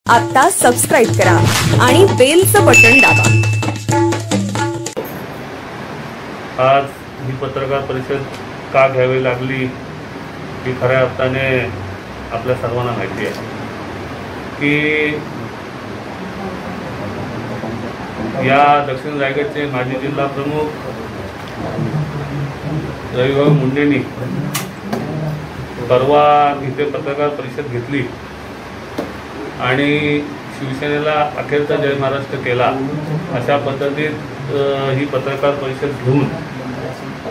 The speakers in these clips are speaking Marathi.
आता सबस्क्राइब करा आणि बेलचं बटन दाबा। आज ही पत्रकार परिषद का घ्यावी लागली ही खऱ्या अर्थाने आपल्या सर्वांना माहिती आहे की या दक्षिण रायगडचे माजी जिल्हा प्रमुख रविभाऊ मुंडेंनी परवा इथे पत्रकार परिषद घेतली आणि शिवसेनेला अखेरचा जय महाराष्ट्र केला। अशा पद्धतीत ही पत्रकार परिषद घेऊन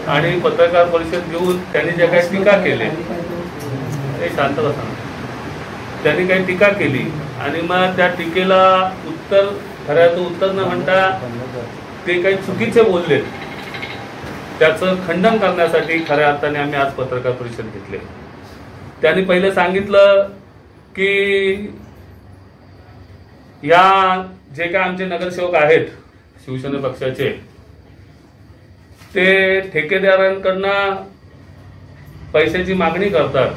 आणि पत्रकार परिषद घेऊन त्यांनी जे काही टीका केली ते शांत बसा, त्यांनी काही टीका केली आणि मग त्या टीकेला उत्तर खऱ्याचं उत्तर न म्हणता ते काही चुकीचे बोलले, त्याचं खंडन करण्यासाठी खऱ्या अर्थाने आम्ही आज पत्रकार परिषद घेतली। त्यांनी पहिले सांगितलं की या जे काय आमचे नगरसेवक आहेत शिवसेना पक्षाचे ते ठेकेदारांकडनं पैशाची मागणी करतात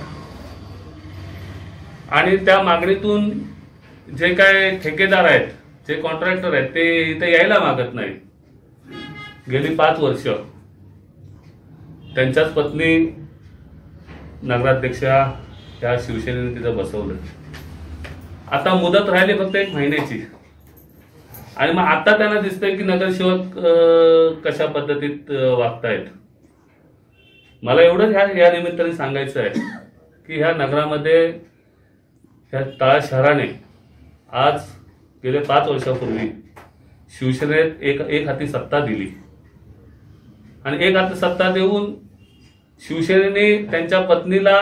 आणि त्या मागणीतून जे काय ठेकेदार आहेत, जे कॉन्ट्रॅक्टर आहेत ते इथे यायला मागत नाही। गेली 5 वर्ष त्यांच्याच पत्नी नगराध्यक्षा या शिवसेनेने तिथं बसवलं। आता मुदत राहिली फक्त 1 महिन्याची आणि मग आता त्यांना दिसतंय की नगरसेवक कशा पद्धतीत वागतायत। मला एवढंच या निमित्ताने सांगायचं आहे की ह्या नगरामध्ये ह्या तळा शहराने आज गेले 5 वर्षापूर्वी शिवसेनेत एक हाती सत्ता दिली आणि एक हाती सत्ता देऊन शिवसेनेने त्यांच्या पत्नीला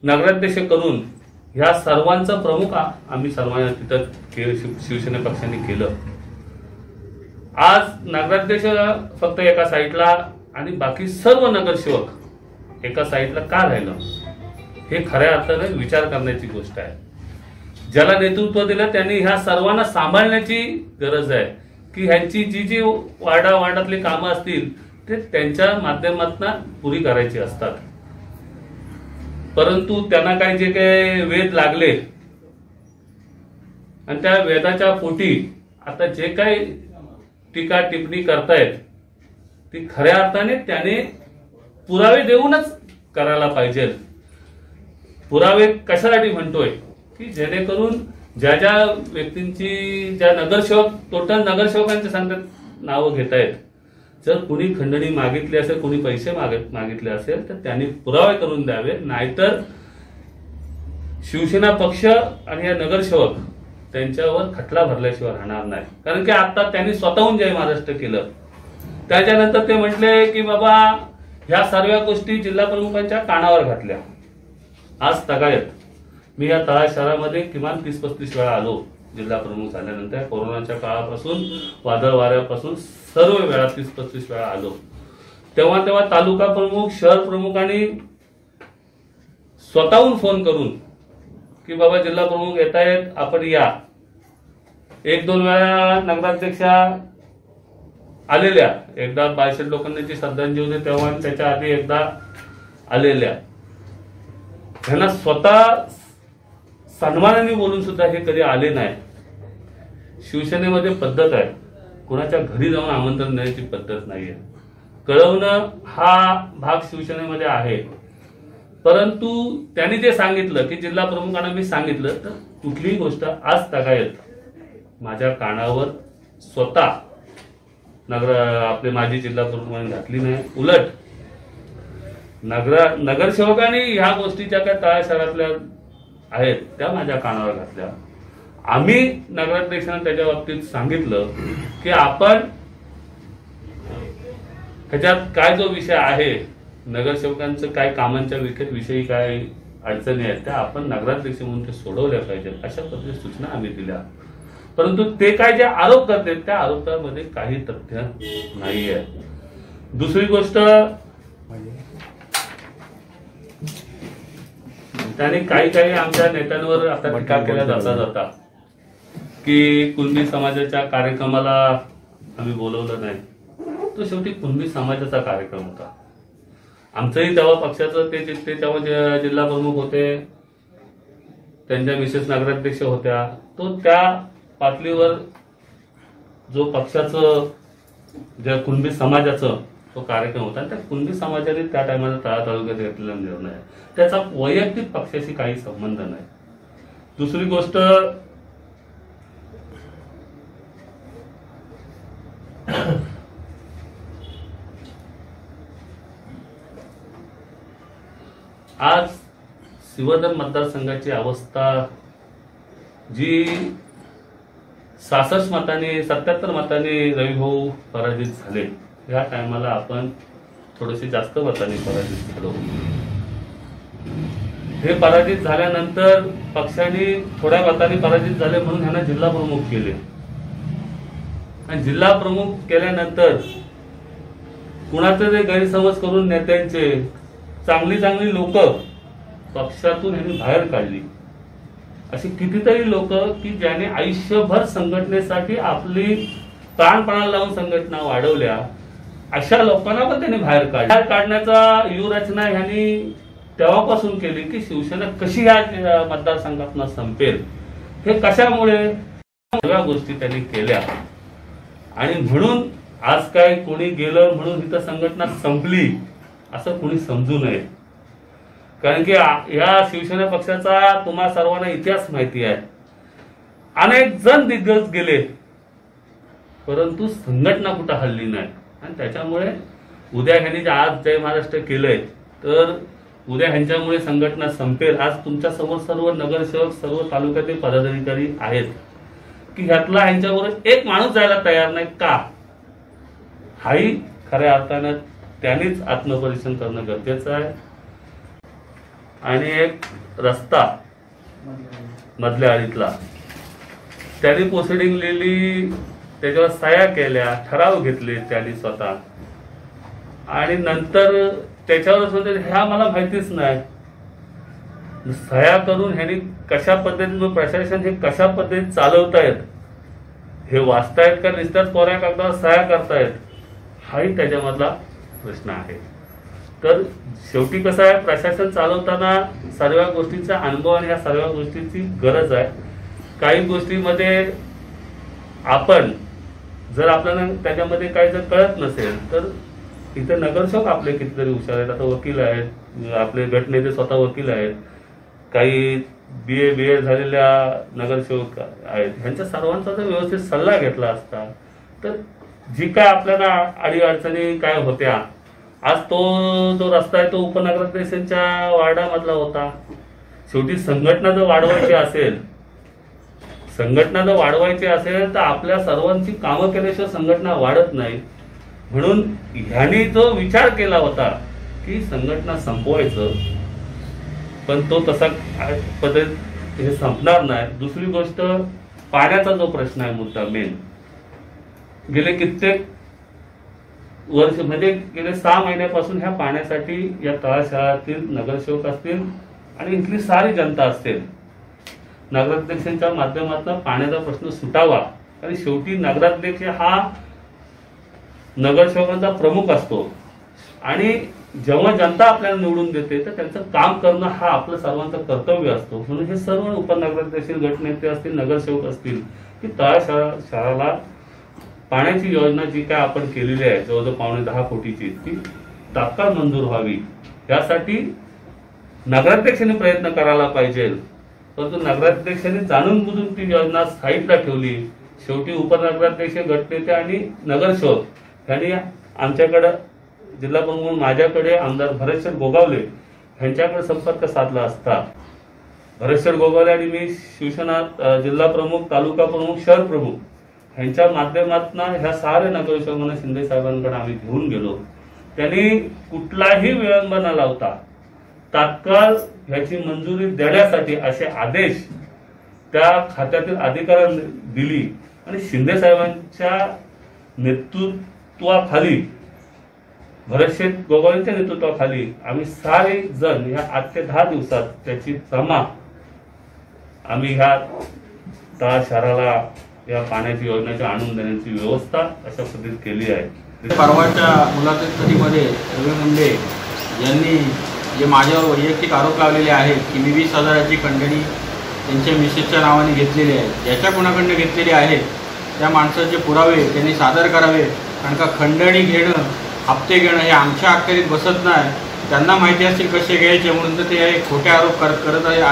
नगराध्यक्ष करून ह्या सर्वांचा प्रमुख आम्ही सर्वांना तिथं शिवसेना पक्षाने केलं। आज नगराध्यक्ष फक्त एका साईडला आणि बाकी सर्व नगरसेवक एका साईडला का राहिलं हे खऱ्या अर्थाने विचार करण्याची गोष्ट आहे। ज्याला नेतृत्व दिलं त्यांनी ह्या सर्वांना सांभाळण्याची गरज आहे की ह्यांची जी वार्डातली कामं असतील ते त्यांच्या माध्यमातून पुरी करायची असतात। परंतु त्यांना काही जे काही वेध लागले आणि त्या वेदाच्या पोटी आता जे काही टीका टिप्पणी करतायत ती खऱ्या अर्थाने त्याने पुरावे देऊनच करायला पाहिजे। पुरावे कशासाठी म्हणतोय की जेणेकरून ज्या व्यक्तींची ज्या नगरसेवक टोटल नगरसेवकांचे सांगतात नावं घेत आहेत, जर कुणी खंडणी मागितली असेल, कुणी पैसे मागितले असेल तर त्यांनी पुरावे करून द्यावे, नाहीतर शिवसेना पक्ष आणि या नगरसेवक त्यांच्यावर खटला भरल्याशिवाय राहणार नाही। कारण की आता त्यांनी स्वतःहून जय महाराष्ट्र केलं, त्याच्यानंतर ते म्हटले की बाबा ह्या सर्व गोष्टी जिल्हा प्रमुखांच्या कानावर घातल्या। आज तगायत मी या तळा शहरामध्ये किमान 30-35 वेळा आलो जिल्हा प्रमुख झाल्यानंतर। कोरोनाच्या काळापासून वादळ वाऱ्यापासून सर्व वेळा 30-35 वेळा आलो। तेव्हा तालुका प्रमुख, शहर प्रमुखांनी स्वतःहून फोन करून की बाबा जिल्हा प्रमुख येत आहेत, आपण या। 1-2 वेळा नगराध्यक्षा आलेल्या, एकदा 62 लोकांची श्रद्धांजली होती तेव्हा, त्याच्या आधी एकदा आलेल्या। त्यांना स्वतः सन्मानाने बोलून सुद्धा हे कधी आले नाही। शिवसेनेमध्ये पद्धत आहे, कुणाच्या घरी जाऊन आमंत्रण देण्याची पद्धत नाहीये। कळवणं हा भाग शिवसेनेमध्ये आहे, परंतु त्यांनी जे सांगितलं की जिल्हा प्रमुखांना मी सांगितलं, तर कुठलीही गोष्ट आज तगायत माझ्या कानावर स्वतः आपले माजी जिल्हा प्रमुखांनी घातली नाही। उलट नगरसेवकांनी ह्या गोष्टी ज्या काय तळा शहरातल्या आहेत त्या माझ्या कानावर घातल्या। आम्ही नगराध्यक्षांना त्याच्या बाबतीत सांगितलं की आपण ह्याच्यात काय जो विषय आहे, नगरसेवकांचं काय कामांच्या विषयी काय अडचणी आहेत त्या आपण नगराध्यक्ष म्हणून ते सोडवल्या पाहिजेत, अशा पद्धतीने सूचना आम्ही दिल्या। परंतु ते काय जे आरोप करतात त्या आरोपामध्ये काही तथ्य नाहीये। दुसरी गोष्ट, त्यांनी काही आमच्या नेत्यांवर आता टीका केल्या जाता की कुणबी समाजाच्या कार्यक्रमाला आम्ही बोलवलं नाही। तो शेवटी कुणबी समाजाचा कार्यक्रम होता। आमचंही तेव्हा पक्षाचं ते तेव्हा जिल्हा प्रमुख होते, त्यांच्या मिसेस नगराध्यक्ष होत्या, तो त्या पातळीवर जो पक्षाचं ज्या कुणबी समाजाचं तो कार्यक्रम होता, त्या कुणबी समाजाने त्या टायमाला तळा तालुक्यात घेतलेला निर्णय आहे, त्याचा वैयक्तिक पक्षाशी काही संबंध नाही. दुसरी गोष्ट, आज सिवदन मतदारसंघाची अवस्था जी 66 मतांनी 77 मतांनी रविभाऊ पराजित झाले, या टायमाला आपण थोडेसे जास्त मतांनी पराजित झालो. हे पराजित झाल्यानंतर पक्षाने थोड्या मतांनी पराजित झाले म्हणून ह्यांना जिल्हा प्रमुख केले, आणि जिल्हा प्रमुख केल्यानंतर कुणाचे ते गैरसमज करून नेत्यांचे चांगली चांगली लोक पक्षातून ह्यांनी बाहेर काढली. अशी कितीतरी लोक की ज्याने आयुष्यभर संघटनेसाठी आपली प्राणपणाला लावून संघटना वाढवल्या, अशा लोकांना पण त्यांनी बाहेर काढण्याचा व्यूहरचना ह्यांनी तेव्हापासून केली की शिवसेना कशी ह्या मतदारसंघातून संपेल, हे कशामुळे सगळ्या गोष्टी त्यांनी केल्या. आणि म्हणून आज काय कोणी गेलं म्हणून इथं संघटना संपली असं कोणी समजू नये. कारण की या शिवसेना पक्षाचा तुम्हा सर्वांना इतिहास माहिती आहे. अनेक जण दिग्गज गेले परंतु संघटना कुठं हल्ली नाही. आणि त्याच्यामुळे उद्या ह्यांनी आज जय महाराष्ट्र केलंय तर उद्या ह्यांच्यामुळे संघटना संपेल. आज तुमच्या समोर सर्व नगरसेवक सर्व तालुक्यातील पदाधिकारी आहेत की ह्यातला ह्यांच्याबरोबर एक माणूस जायला तयार नाही का, हाही खऱ्या अर्थानं त्यांनीच आत्मपरीक्षण करणं गरजेचं आहे. आणि एक रस्ता मधल्या आळीतला त्यांनी प्रोसिडिंग लिहिली, त्याच्यावर सह्या केल्या, ठराव घेतले त्यांनी स्वतः, आणि नंतर त्याच्यावर होते ह्या मला माहितीच नाही. सह्या करून ह्यांनी कशा पद्धतीने प्रशासन हे कशा पद्धतीने चालवतायत, हे वाचतायत का नुसत्याच कोऱ्या कागदावर सह्या करतायत, हाही त्याच्यामधला प्रश्न आहे. तर शेवटी कसं आहे, प्रशासन चालवताना सर्व गोष्टींचा अनुभव आणि या सर्व गोष्टींची गरज आहे. काही गोष्टीमध्ये आपण जर आपल्याला त्याच्यामध्ये काही जर कळत नसेल तर इथे नगरसेवक आपले कितीतरी हुशार आहेत. आता वकील आहेत, आपले गटनेते स्वतः वकील आहेत, काही BA झालेल्या नगरसेवक आहेत. ह्यांच्या सर्वांचा जर व्यवस्थित सल्ला घेतला असता तर जी काय आपल्याला अडीअडचणी काय होत्या, आज तो जो रस्ता आहे तो उपनगराध्यक्षांच्या वार्डामधला होता. शेवटी संघटना जर वाढवायची असेल तर आपल्या सर्वांची कामं केल्याशिवाय संघटना वाढत नाही. म्हणून ह्यांनी जो विचार केला होता की संघटना संपवायचं, पण तो तसा पद्धत हे संपणार नाही. दुसरी गोष्ट, पाण्याचा जो प्रश्न आहे मुद्दा मेन, गेले कित्येक वर्ष म्हणजे गेले 6 महिन्यापासून ह्या पाण्यासाठी या तळाशहरातील नगरसेवक असतील आणि इथली सारी जनता असतील नगराध्यक्षांच्या माध्यमातून पाण्याचा प्रश्न सुटावा. आणि शेवटी नगराध्यक्ष हा नगरसेवकांचा प्रमुख असतो आणि जेव्हा जनता आपल्याला निवडून देते तर त्यांचं काम करणं हा आपलं सर्वांचं कर्तव्य असतो. म्हणून हे सर्व उपनगराध्यक्ष, गटनेते असतील, नगरसेवक असतील की तळा शहराला पाण्याची योजना जी काय आपण केलेली आहे जवळजवळ 9.5 कोटीची, ती तात्काळ मंजूर व्हावी यासाठी नगराध्यक्षांनी प्रयत्न करायला पाहिजे. परंतु नगराध्यक्षांनी जाणून बुजून ती योजना साईडला ठेवली. शेवटी उपनगराध्यक्ष, गटनेते आणि नगरसेवक यांनी आमच्याकडे जिल्हा प्रमुख माझ्याकडे आमदार भरतशेठ गोगावले यांच्याकडे संपर्क साधला असता भरतशेठ गोगावले आणि मी शिवसेना जिल्हा प्रमुख, तालुका प्रमुख, शहर प्रमुख यांच्या माध्यमातून ह्या सारे नगरसेवकांना शिंदे साहेबांकडे आम्ही घेऊन गेलो. त्यांनी कुठलाही विलंब न लावता तात्काळ ह्याची मंजुरी देण्यासाठी असे आदेश त्या खात्यातील अधिकाऱ्यांनी दिली आणि शिंदे साहेबांच्या नेतृत्वाखाली, भरतशेठ गोगावलेंच्या नेतृत्वाखाली आम्ही सारे जण ह्या 8 ते 10 दिवसात त्याची जमा आम्ही ह्या तळा शहराला या पाण्याची योजनेची आणून देण्याची व्यवस्था अशा पद्धतीत केली आहे. परवाच्या मुलाखतीमध्ये रवी मुंडे यांनी जे माझ्यावर वैयक्तिक आरोप लावलेले आहेत की मी 20,000ची खंडणी त्यांच्या मिसेसच्या नावाने घेतलेले आहेत. ज्याच्या कोणाकडनं घेतलेले आहेत त्या माणसाचे पुरावे त्यांनी सादर करावे. कारण का खंडणी घेणं, हप्ते घेणं हे आमच्या अखत्यारीत बसत नाही. त्यांना माहिती असतील कसे घ्यायचे, म्हणून तर ते खोटे आरोप करत आहेत.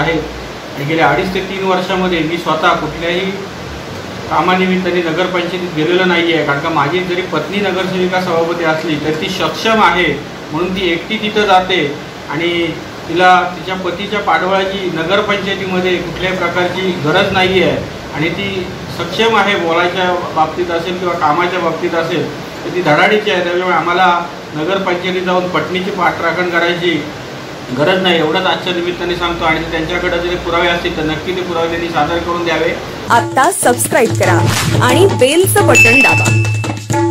आणि गेल्या 2.5 ते 3 वर्षामध्ये मी स्वतः कुठल्याही कामानिमित्ताने नगरपंचायतीत गेलेलं नाही आहे. कारण का माझी जरी पत्नी नगरसेविका सभापती असली तर ती सक्षम आहे, म्हणून ती एकटी तिथं जाते आणि तिला तिच्या पतीच्या पाठबळाची नगरपंचायतीमध्ये कुठल्याही प्रकारची गरज नाही आहे. आणि ती सक्षम आहे, बोलायच्या बाबतीत असेल किंवा कामाच्या बाबतीत असेल तर ती धडाडीची आहे. त्यामुळे आम्हाला नगरपंचायतीत जाऊन पत्नीची पाठराखण करायची गरज नाही, एवढंच आजच्या निमित्ताने सांगतो. आणि त्यांच्याकडे जरी पुरावे असतील तर नक्की ते पुरावे त्यांनी सादर करून द्यावे. आता सबस्क्राईब करा आणि बेलचं बटन दाबा.